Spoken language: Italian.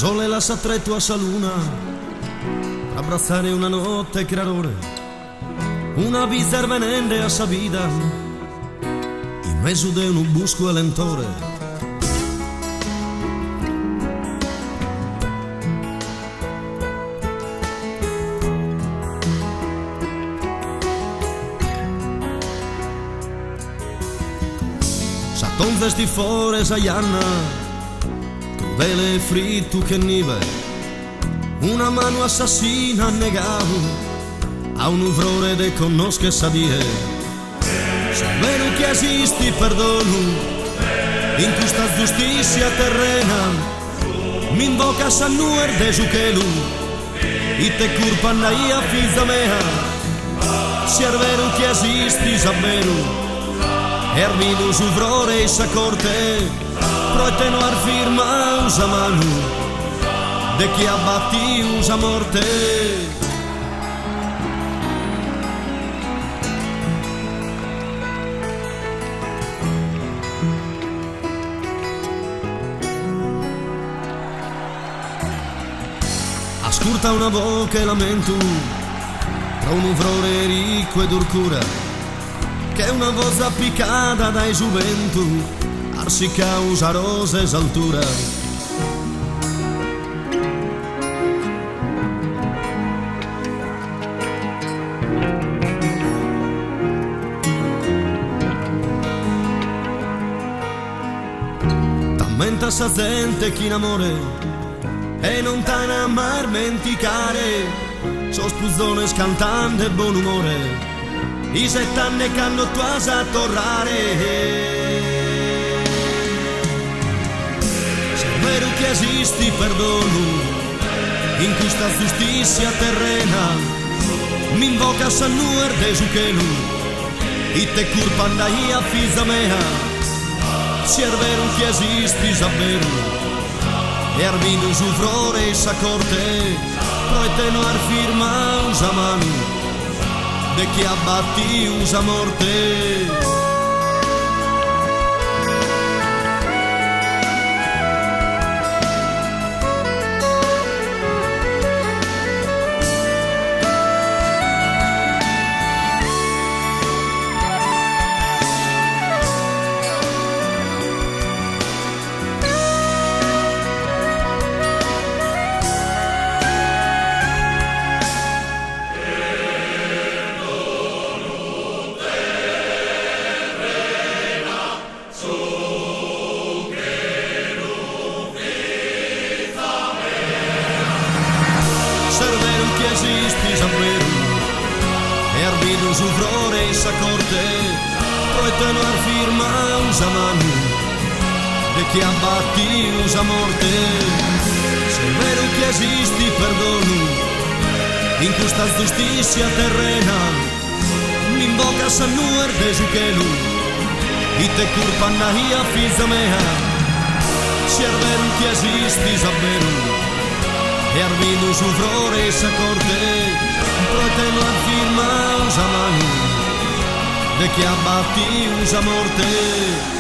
sole la s'attretto a saluna, abbracciare una notte creadore, una vita venende a sa vida, in mezzo de un busco alentore. S'attonzes di fore sa Ianna, crudele e fritto che nive, una mano assassina negato a un uvrore de conosche sa die. Se è vero che esisti perdono in questa giustizia terrena, mi invoca a sannuer de suchelu e te curpanna ia fizza mea. Se è vero che esisti sa vero Ermino uvrore e sa corte, proeteno ar firma usa manu, de chi abbatti usa morte. Ascolta una voce e lamento, tra un uvrore ricco e d'urcura, che è una voce appiccata dai gioventù, arsi causa rose esaltura. T'ammenta sa gente chi in amore e non t'ana mai menticare, so spuzzone scantante e buon umore, i 7 anni che hanno tuato a torrare. Se è vero che esisti perdono in questa giustizia terrena, mi invoca a sannuer de suchelu e te curpanna ia fizza mea. Se è vero che esisti davvero e arvino su frore e sa corte, proeteno ar firma usa manu, de chi abbatti usa morte. Esisti davvero e arbido su frore e sa corte, proeteno ar firma usa manu, de chi abbatti usa morte. Se è vero che esisti perdono in questa giustizia terrena, mi invoca a sannuer de suchelu e te curpanna ia fizza mea. Se è vero che esisti davvero e arvino su frore e sa corte, proeteno ar firma usa manu, de chi abbatti usa morte.